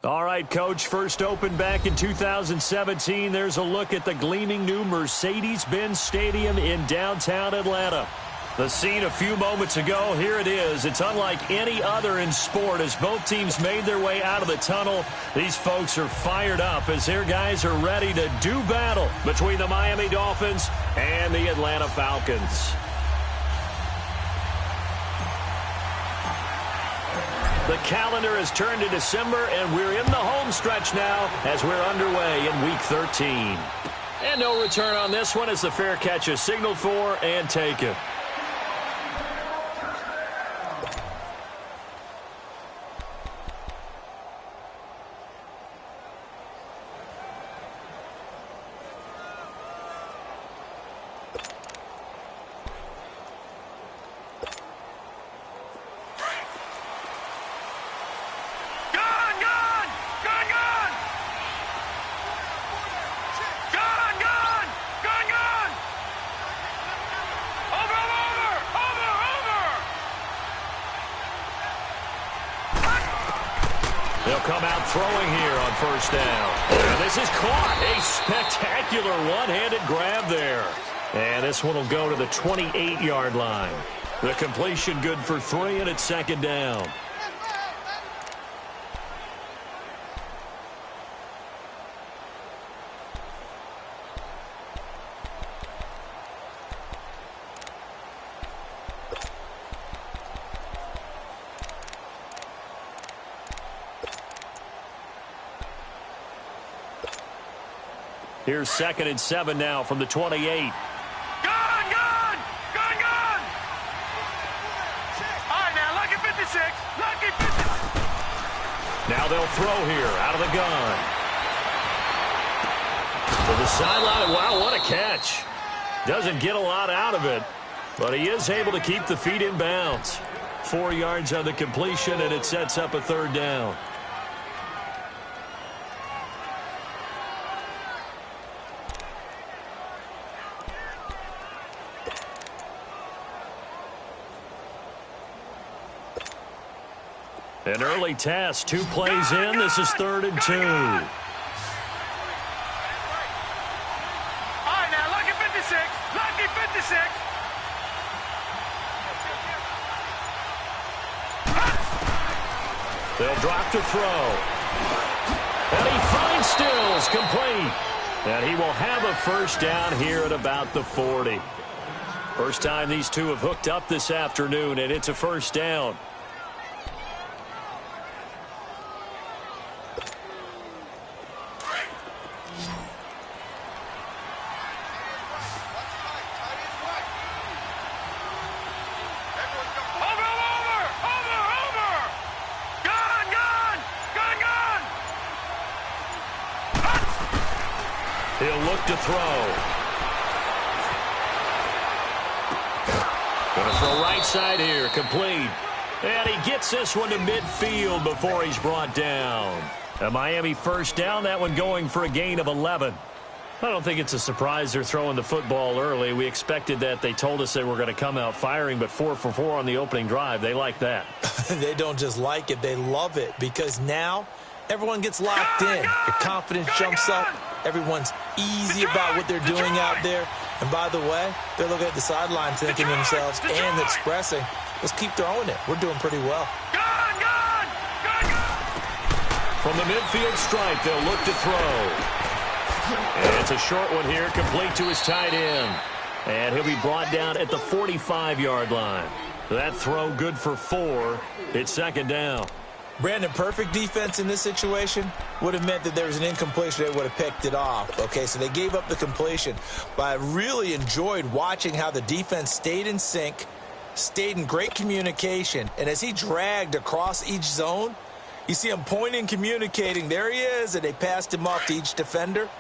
All right, Coach, first opened back in 2017. There's a look at the gleaming new Mercedes-Benz Stadium in downtown Atlanta. The scene a few moments ago, here it is. It's unlike any other in sport as both teams made their way out of the tunnel. These folks are fired up as their guys are ready to do battle between the Miami Dolphins and the Atlanta Falcons. The calendar has turned to December, and we're in the home stretch now as we're underway in Week 13. And no return on this one as the fair catch is signaled for and taken. They'll come out throwing here on first down. And this is caught. A spectacular one-handed grab there. And this one will go to the 28-yard line. The completion good for 3, and it's second down. Here's 2nd and 7 now from the 28. Gun! Gun! Gun! Gun! All right, now, lucky 56. Lucky 56. Now they'll throw here out of the gun. To the sideline. Wow, what a catch. Doesn't get a lot out of it, but he is able to keep the feet in bounds. 4 yards on the completion, and it sets up a third down. An early test, 2 plays in. This is 3rd and 2. All right, now, lucky 56. Lucky 56. They'll drop to throw. And he finds Stills, complete. And he will have a first down here at about the 40. First time these two have hooked up this afternoon, and it's a first down. He'll look to throw. Going to throw right side here, complete. And he gets this one to midfield before he's brought down. A Miami first down, that one going for a gain of 11. I don't think it's a surprise they're throwing the football early. We expected that. They told us they were going to come out firing, but 4 for 4 on the opening drive. They like that. They don't just like it, they love it, because now everyone gets locked in. Your confidence jumps up. Everyone's easy about what they're doing out there. And by the way, they're looking at the sideline thinking to themselves and expressing, let's keep throwing it. We're doing pretty well. From the midfield stripe, they'll look to throw. And it's a short one here, complete to his tight end. And he'll be brought down at the 45-yard line. That throw good for 4. It's second down. Brandon, perfect defense in this situation would have meant that there was an incompletion. They would have picked it off. Okay, so they gave up the completion. But I really enjoyed watching how the defense stayed in sync, stayed in great communication. And as he dragged across each zone, you see him pointing, communicating. There he is, and they passed him off to each defender.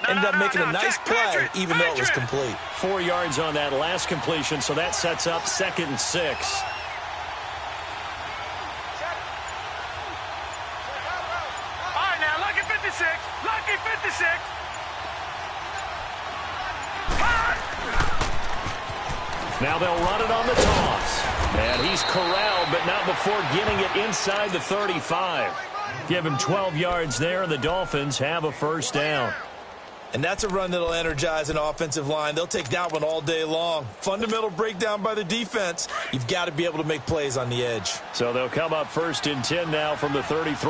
Ended up making a nice play, even though it was complete. 4 yards on that last completion, so that sets up 2nd and 6. Lucky 56. Now they'll run it on the toss. And he's corralled, but not before getting it inside the 35. Give him 12 yards there, and the Dolphins have a first down. And that's a run that'll energize an offensive line. They'll take that one all day long. Fundamental breakdown by the defense. You've got to be able to make plays on the edge. So they'll come up 1st and 10 now from the 33.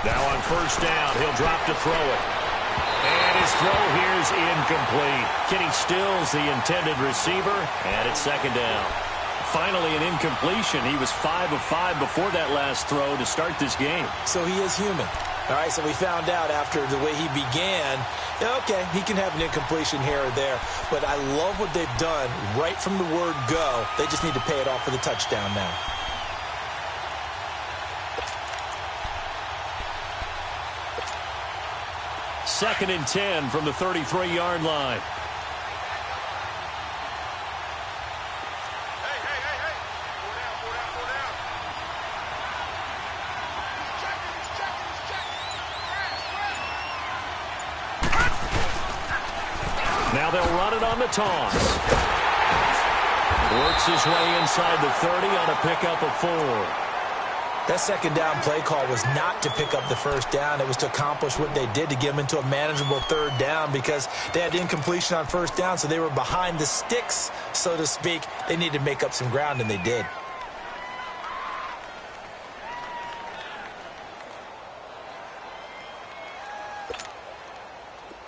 Now on 1st down, he'll drop to throw it. And his throw here is incomplete. Kenny Stills, the intended receiver, and it's 2nd down. Finally an incompletion. He was 5 of 5 before that last throw to start this game. So he is human. All right, so we found out after the way he began, okay, he can have an incompletion here or there, but I love what they've done right from the word go. They just need to pay it off for the touchdown now. Second and 10 from the 33-yard line. Now they'll run it on the toss. Works his way inside the 30 on a pickup of 4. That 2nd down play call was not to pick up the 1st down. It was to accomplish what they did to get them into a manageable 3rd down because they had incompletion on 1st down, so they were behind the sticks, so to speak. They needed to make up some ground, and they did.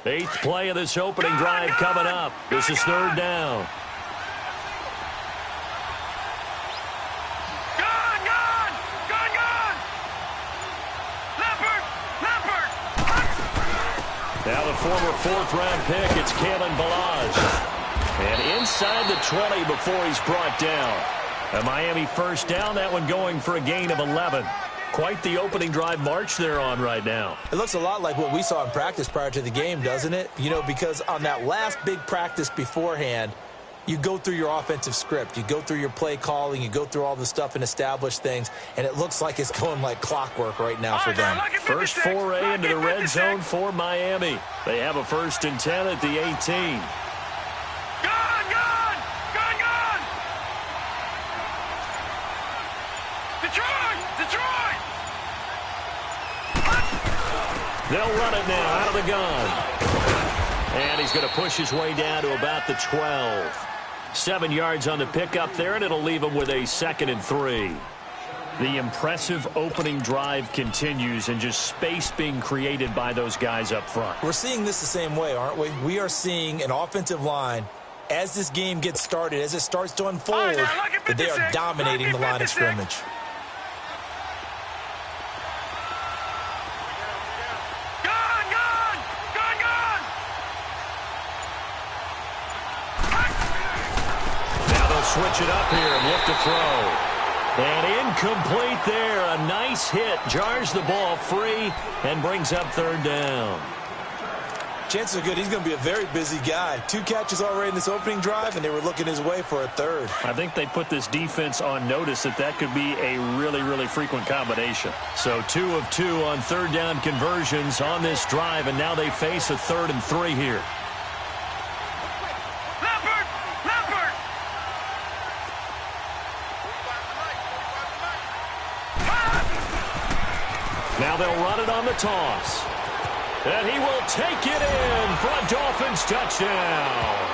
Eighth play of this opening drive coming up. This is 3rd down. Now the former 4th-round pick, it's Kalen Ballage. And inside the 20 before he's brought down. A Miami 1st down, that one going for a gain of 11. Quite the opening drive march they're on right now. It looks a lot like what we saw in practice prior to the game, doesn't it? You know, because on that last big practice beforehand, you go through your offensive script. You go through your play calling. You go through all the stuff and establish things. And it looks like it's going like clockwork right now for them. First foray into the red zone for Miami. They have a 1st and 10 at the 18. They'll run it now out of the gun. And he's going to push his way down to about the 12. 7 yards on the pickup there, and it'll leave him with a 2nd and 3. The impressive opening drive continues, and just space being created by those guys up front. We're seeing this the same way, aren't we? We are seeing an offensive line, as this game gets started, as it starts to unfold, that they are dominating the line of scrimmage. Switch it up here and look to throw. And incomplete there. A nice hit. Jars the ball free and brings up 3rd down. Chances are good he's going to be a very busy guy. 2 catches already in this opening drive, and they were looking his way for a 3rd. I think they put this defense on notice that could be a really, really frequent combination. So 2 of 2 on 3rd down conversions on this drive, and now they face a 3rd and 3 here. Now they'll run it on the toss. And he will take it in for a Dolphins touchdown.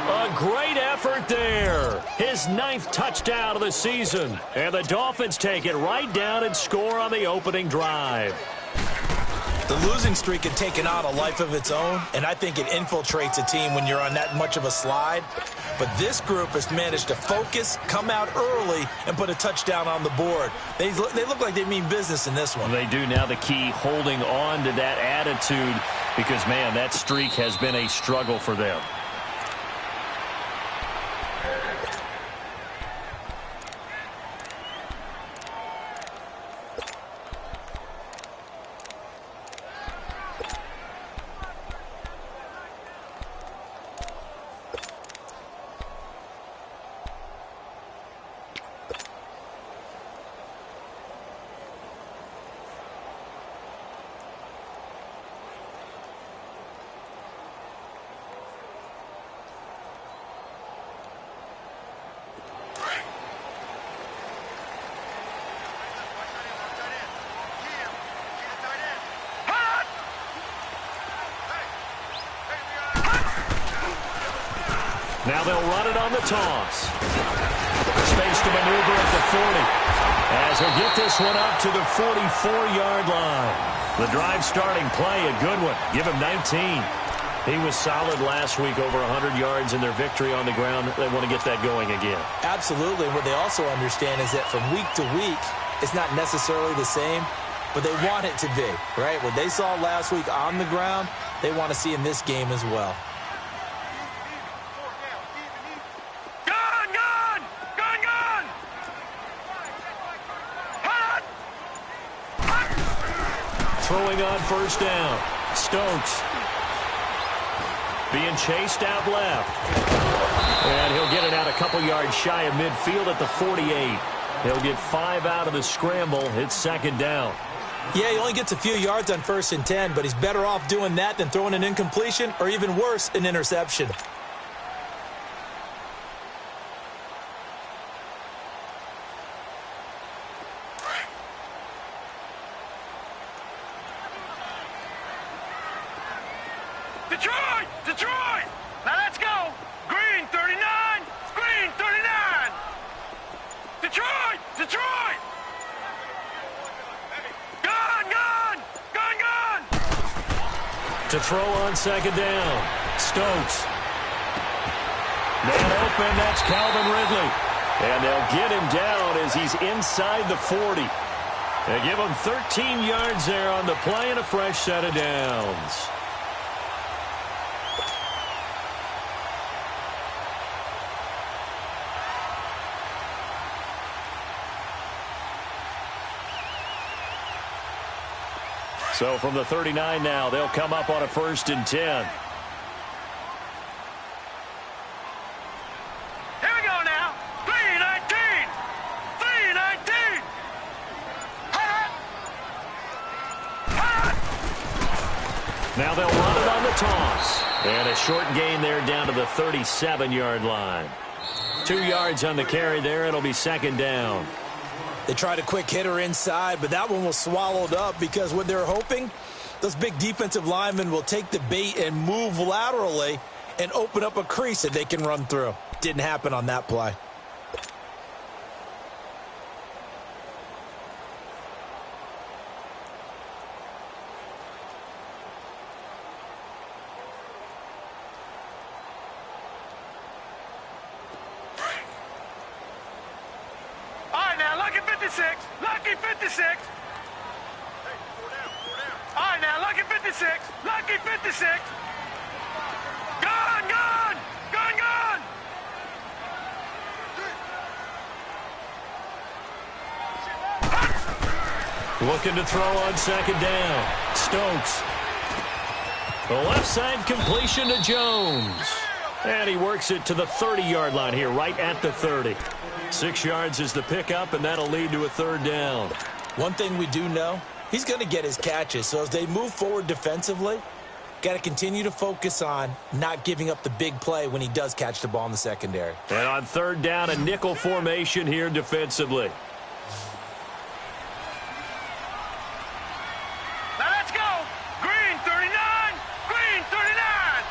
A great effort there. His 9th touchdown of the season. And the Dolphins take it right down and score on the opening drive. The losing streak had taken on a life of its own, and I think it infiltrates a team when you're on that much of a slide. But this group has managed to focus, come out early, and put a touchdown on the board. They look like they mean business in this one. They do. Now the key, holding on to that attitude, because, man, that streak has been a struggle for them. Now they'll run it on the toss. Space to maneuver at the 40. As he'll get this one up to the 44-yard line. The drive starting play, a good one. Give him 19. He was solid last week, over 100 yards in their victory on the ground. They want to get that going again. Absolutely. What they also understand is that from week to week, it's not necessarily the same, but they want it to be, right? What they saw last week on the ground, they want to see in this game as well. Throwing on first down. Stokes being chased out left. And he'll get it out a couple yards shy of midfield at the 48. He'll get 5 out of the scramble. It's second down. Yeah, he only gets a few yards on 1st and 10, but he's better off doing that than throwing an incompletion or even worse, an interception. Detroit! Now let's go! Green 39! Green 39! Detroit! Gun! To throw on second down. Stokes. Man open, that's Calvin Ridley. And they'll get him down as he's inside the 40. They give him 13 yards there on the play and a fresh set of downs. So from the 39 now, they'll come up on a 1st and 10. Here we go now. 3-19. Now they'll run it on the toss. And a short gain there down to the 37-yard line. 2 yards on the carry there. It'll be second down. They tried a quick hitter inside, but that one was swallowed up because what they're hoping, those big defensive linemen will take the bait and move laterally and open up a crease that they can run through. Didn't happen on that play. Lucky 56. All right, now, lucky 56. Lucky 56. Gun! Looking to throw on second down. Stokes. The left side completion to Jones. And he works it to the 30-yard line here, right at the 30. 6 yards is the pickup, and that'll lead to a third down. One thing we do know, he's going to get his catches. So as they move forward defensively, got to continue to focus on not giving up the big play when he does catch the ball in the secondary. And on third down, a nickel formation here defensively. Now let's go. Green 39. Green 39.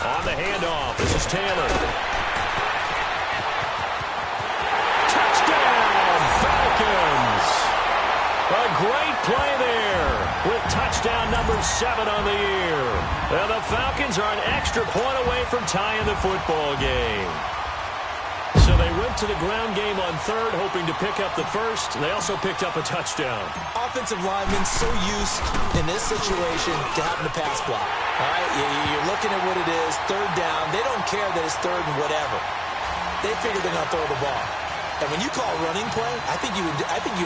On the handoff, this is Taylor. Touchdown, Falcons! A great play there with touchdown number 7 on the year. And the Falcons are an extra point away from tying the football game. So they went to the ground game on third, hoping to pick up the first. They also picked up a touchdown. Offensive linemen so used in this situation to having to pass block. All right, you're looking at what it is, third down. They don't care that it's third and whatever. They figure they're going to throw the ball. And when you call running play, I think you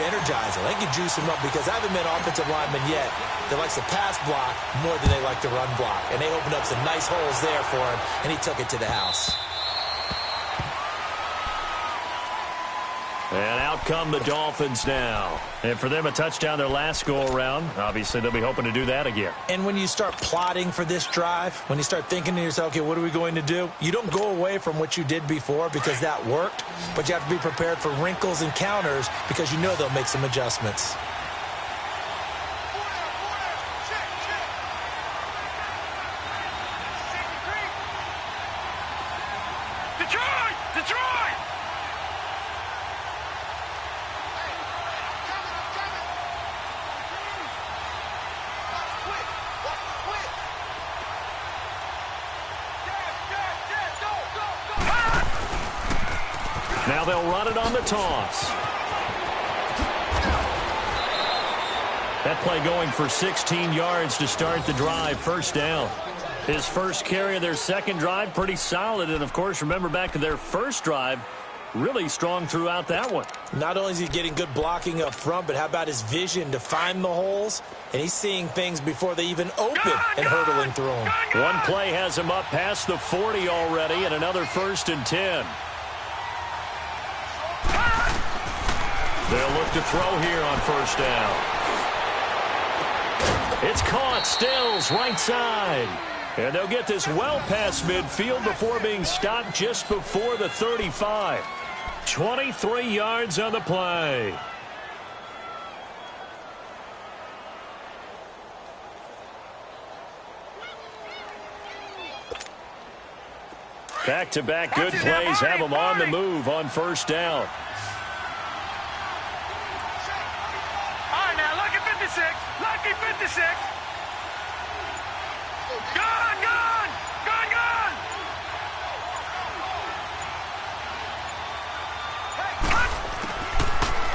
energize them. I think you juice them up because I haven't met an offensive lineman yet that likes to pass block more than they like to run block. And they opened up some nice holes there for him, and he took it to the house. And out come the Dolphins now. And for them, a touchdown their last go-around. Obviously, they'll be hoping to do that again. And when you start plotting for this drive, when you start thinking to yourself, okay, what are we going to do? You don't go away from what you did before because that worked, but you have to be prepared for wrinkles and counters because you know they'll make some adjustments. Now they'll run it on the toss. That play going for 16 yards to start the drive, first down. His first carry of their second drive, pretty solid. And, of course, remember back to their first drive, really strong throughout that one. Not only is he getting good blocking up front, but how about his vision to find the holes? And he's seeing things before they even open and hurdling through them. One play has him up past the 40 already, and another 1st and 10. They'll look to throw here on first down. It's caught. Stills right side. And they'll get this well past midfield before being stopped just before the 35. 23 yards on the play. Back-to-back good plays have them on the move on first down. Lucky 56. Gone.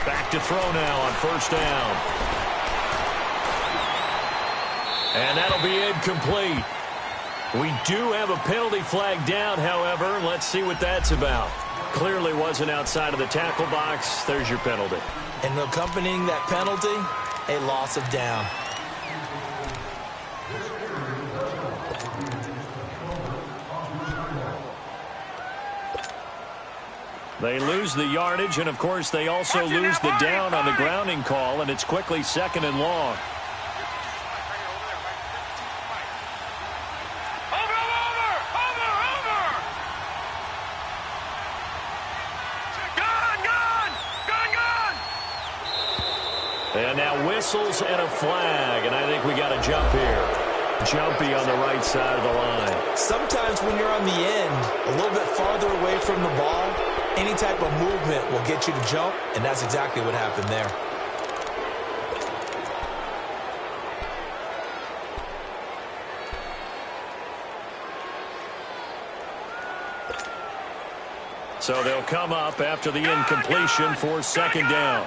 Back to throw now on first down. And that'll be incomplete. We do have a penalty flag down, however. Let's see what that's about. Clearly wasn't outside of the tackle box. There's your penalty. And accompanying that penalty, a loss of down. They lose the yardage, and, of course, they also lose the down on the grounding call, and it's quickly 2nd and long. And now whistles and a flag, and I think we got a jump here. Jumpy on the right side of the line. Sometimes when you're on the end, a little bit farther away from the ball, any type of movement will get you to jump, and that's exactly what happened there. So they'll come up after the incompletion for 2nd down.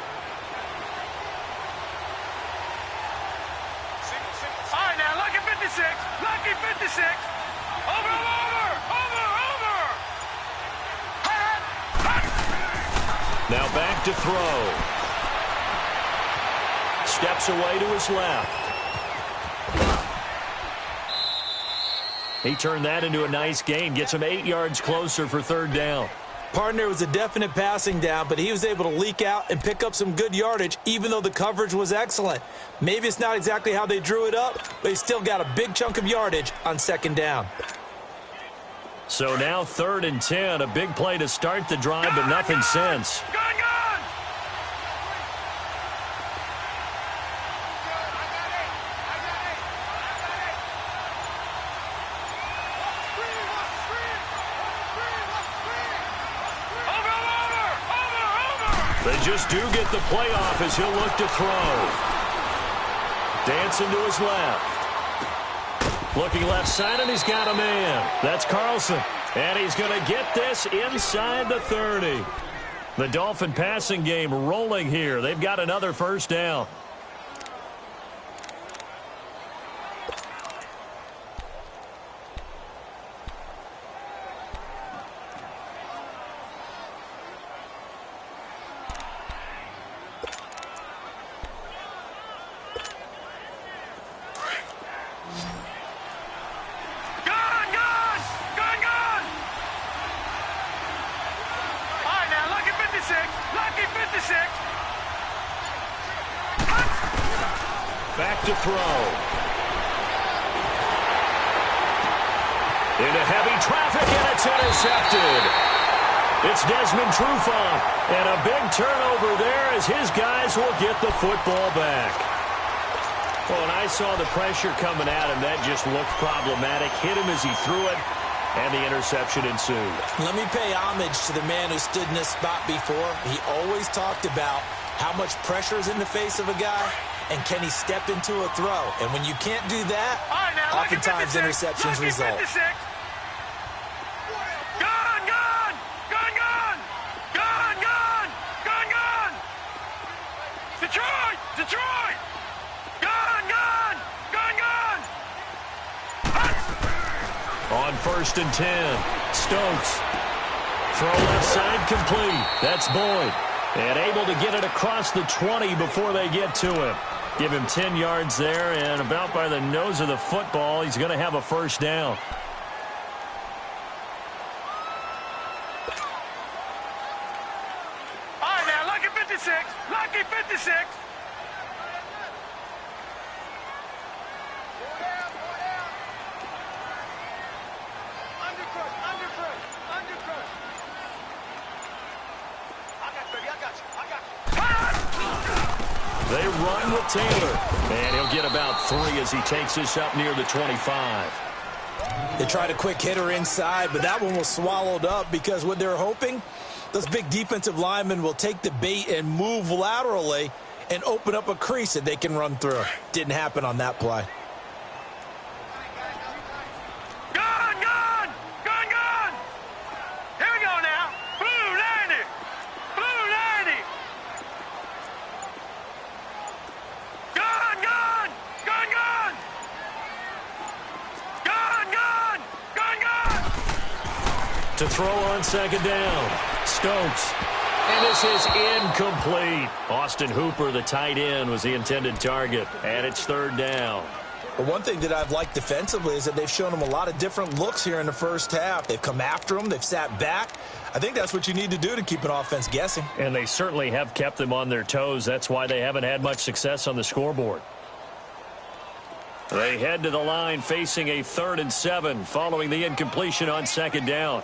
Lucky 56. Over. Now back to throw. Steps away to his left. He turned that into a nice gain. Gets him 8 yards closer for 3rd down. Partner was a definite passing down, but he was able to leak out and pick up some good yardage, even though the coverage was excellent. Maybe it's not exactly how they drew it up, but he still got a big chunk of yardage on 2nd down. So now 3rd and 10, a big play to start the drive, but nothing since. They just do get the play off as he'll look to throw. Dancing to his left. Looking left side, and he's got a man. That's Carlson. And he's going to get this inside the 30. The Dolphin passing game rolling here. They've got another 1st down. Lucky 56. Back to throw. Into heavy traffic, and it's intercepted. It's Desmond Trufant, and a big turnover there as his guys will get the football back. Well, and I saw the pressure coming at him. That just looked problematic. Hit him as he threw it, and the interception ensued. Let me pay homage to the man who stood in this spot before. He always talked about how much pressure is in the face of a guy, and can he step into a throw? And when you can't do that, oftentimes interceptions result. Detroit! Gun! On 1st and 10, Stokes. Throw left side complete. That's Boyd. And able to get it across the 20 before they get to him. Give him 10 yards there, and about by the nose of the football, he's going to have a first down. All right, now, lucky 56. Lucky 56. They run with Taylor, and he'll get about 3 as he takes this up near the 25. They tried a quick hitter inside, but that one was swallowed up because what they're hoping, those big defensive linemen will take the bait and move laterally and open up a crease that they can run through. Didn't happen on that play. Here we go now. Blue 90. Blue 90. Gun! To throw on 2nd down. Stokes. And this is incomplete. Austin Hooper, the tight end, was the intended target. And it's 3rd down. But one thing that I've liked defensively is that they've shown them a lot of different looks here in the first half. They've come after them. They've sat back. I think that's what you need to do to keep an offense guessing. And they certainly have kept them on their toes. That's why they haven't had much success on the scoreboard. They head to the line facing a 3rd and 7 following the incompletion on 2nd down.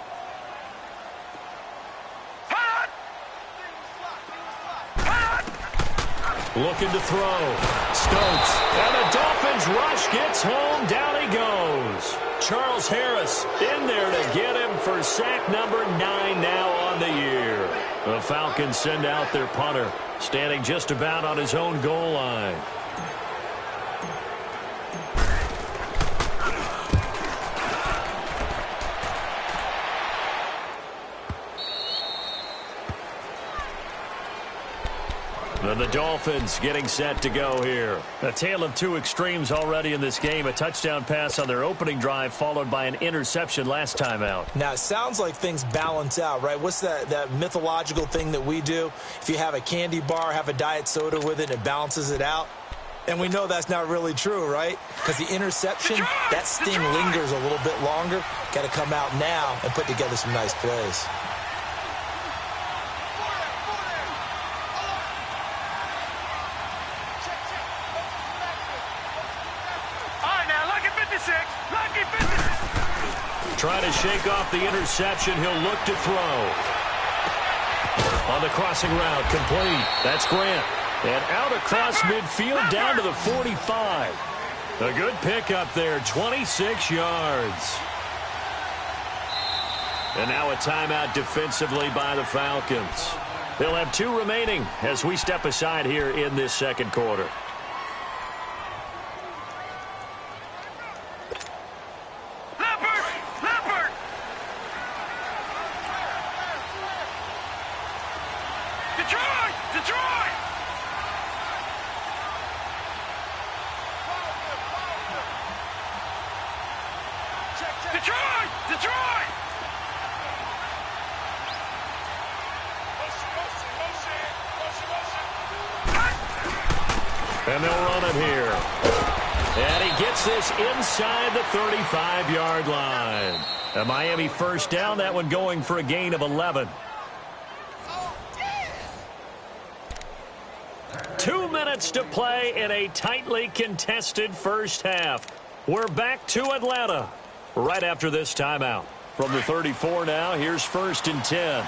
Looking to throw. Stokes. And the Dolphins rush gets home. Down he goes. Charles Harris in there to get him for sack number 9 now on the year. The Falcons send out their punter, standing just about on his own goal line. And the Dolphins getting set to go here. A tale of 2 extremes already in this game. A touchdown pass on their opening drive followed by an interception last time out. Now, it sounds like things balance out, right? What's that mythological thing that we do? If you have a candy bar, have a diet soda with it, it balances it out. And we know that's not really true, right? Because the interception, that sting lingers a little bit longer. Got to come out now and put together some nice plays. Trying to shake off the interception. He'll look to throw. On the crossing route, complete. That's Grant. And out across midfield down to the 45. A good pickup there, 26 yards. And now a timeout defensively by the Falcons. They'll have 2 remaining as we step aside here in this 2nd quarter. And they'll run him here. And he gets this inside the 35-yard line. A Miami first down, that one going for a gain of 11. 2 minutes minutes to play in a tightly contested first half. We're back to Atlanta right after this timeout. From the 34 now, here's 1st and 10.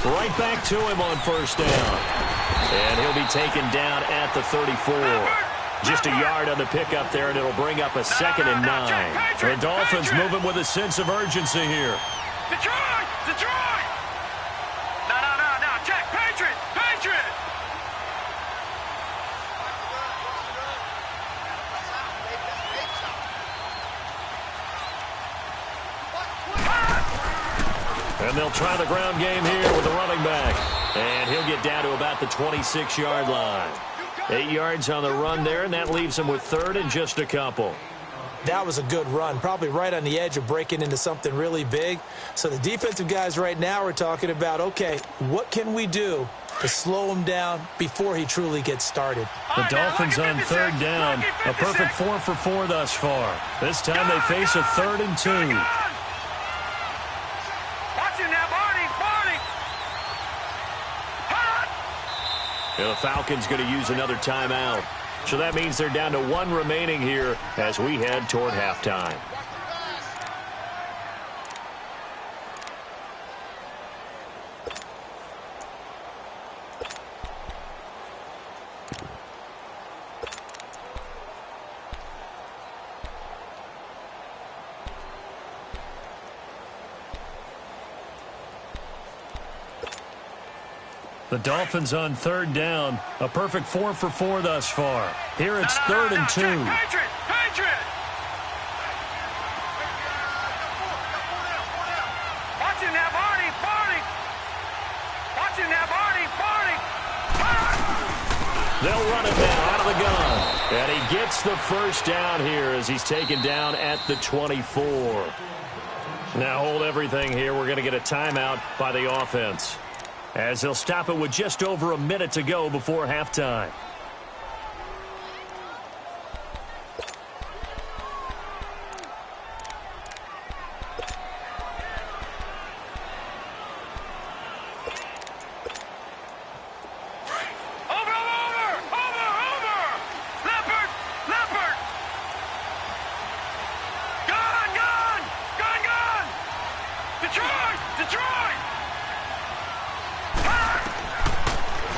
Right back to him on 1st down. And he'll be taken down at the 34. Just a yard on the pickup there, and it'll bring up a 2nd and 9. The Dolphins moving with a sense of urgency here. Detroit! Detroit! No, check. Patriot! Patriot! And they'll try the ground game here with the running back. And he'll get down to about the 26-yard line. 8 yards on the run there, and that leaves him with 3rd and just a couple. That was a good run, probably right on the edge of breaking into something really big. So the defensive guys right now are talking about, okay, what can we do to slow him down before he truly gets started? The Dolphins on 3rd down, a perfect 4 for 4 thus far. This time they face a 3rd and 2. The Falcons going to use another timeout. So that means they're down to 1 remaining here as we head toward halftime. The Dolphins on 3rd down. A perfect 4 for 4 thus far. Here it's 3rd and 2. Patriot! Patriot! Watch him now, Barney! Barney! Watch him now, Barney! Barney! They'll run it now out of the gun. And he gets the 1st down here as he's taken down at the 24. Now hold everything here. We're going to get a timeout by the offense, as they'll stop it with just over a minute to go before halftime.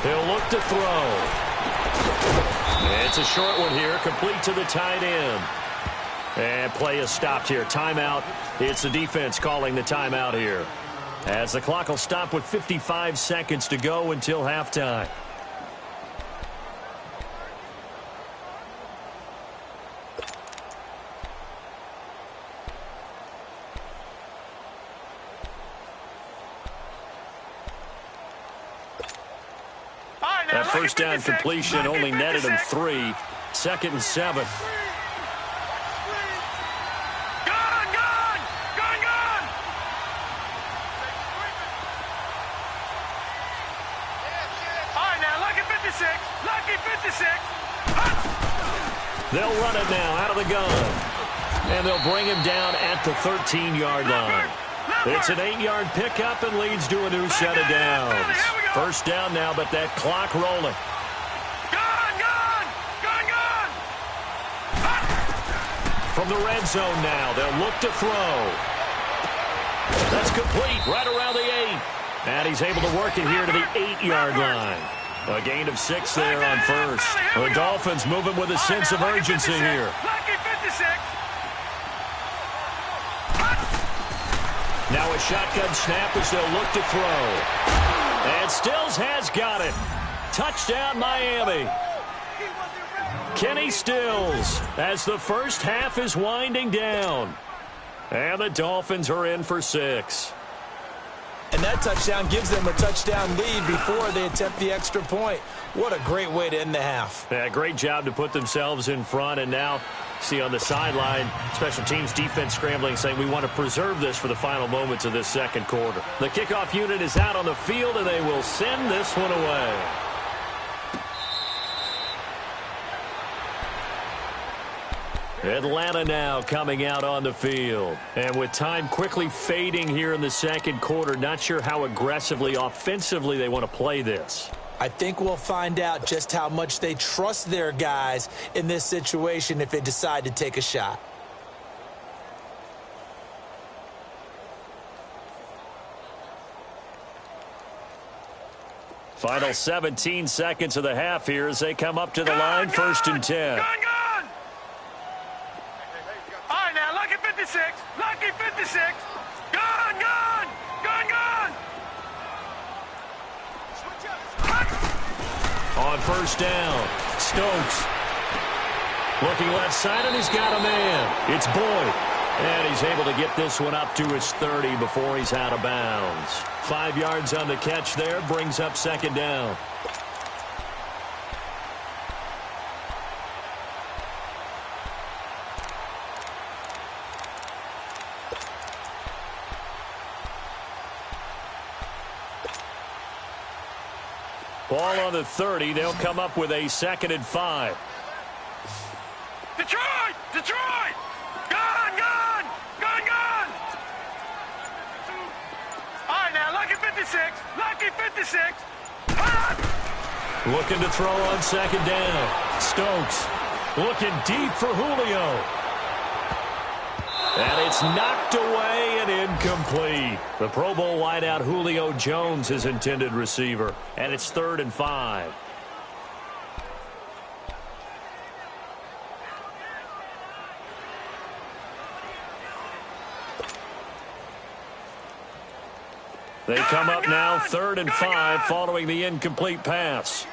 He'll look to throw. It's a short one here, complete to the tight end. And play is stopped here. Timeout. It's the defense calling the timeout here, as the clock will stop with 55 seconds to go until halftime. That 1st down completion only netted him 3. 2nd and 7. They'll run it now out of the gun. And they'll bring him down at the 13-yard line. It's an 8-yard pickup and leads to a new set of downs. 1st down now, but that clock rolling. From the red zone now, they'll look to throw. That's complete right around the 8. And he's able to work it here to the 8-yard line. A gain of 6 there on 1st. The Dolphins moving with a sense of urgency here. Now a shotgun snap as they'll look to throw. And Stills has got it. Touchdown, Miami. Kenny Stills as the first half is winding down. And the Dolphins are in for 6. And that touchdown gives them a touchdown lead before they attempt the extra point. What a great way to end the half. Yeah, great job to put themselves in front, and now See on the sideline, special teams defense scrambling, saying we want to preserve this for the final moments of this second quarter. The kickoff unit is out on the field, and they will send this one away. Atlanta now coming out on the field. And with time quickly fading here in the second quarter, not sure how aggressively, offensively they want to play this. I think we'll find out just how much they trust their guys in this situation if they decide to take a shot. Final 17 seconds of the half here as they come up to the line, 1st and 10. Gun! All right, now, lucky 56. Lucky 56. Gun! On 1st down, Stokes looking left side, and he's got a man. It's Boyd. And he's able to get this one up to his 30 before he's out of bounds. 5 yards on the catch there, brings up 2nd down. Ball on the 30. They'll come up with a 2nd and 5. Detroit! Gun! All right, now, lucky 56. Lucky 56. Looking to throw on 2nd down. Stokes looking deep for Julio. And it's knocked away and incomplete. The Pro Bowl wideout Julio Jones, his intended receiver. And it's 3rd and 5. They come up now 3rd and 5 following the incomplete pass.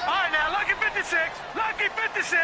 All right, now, lucky 56. Lucky 56.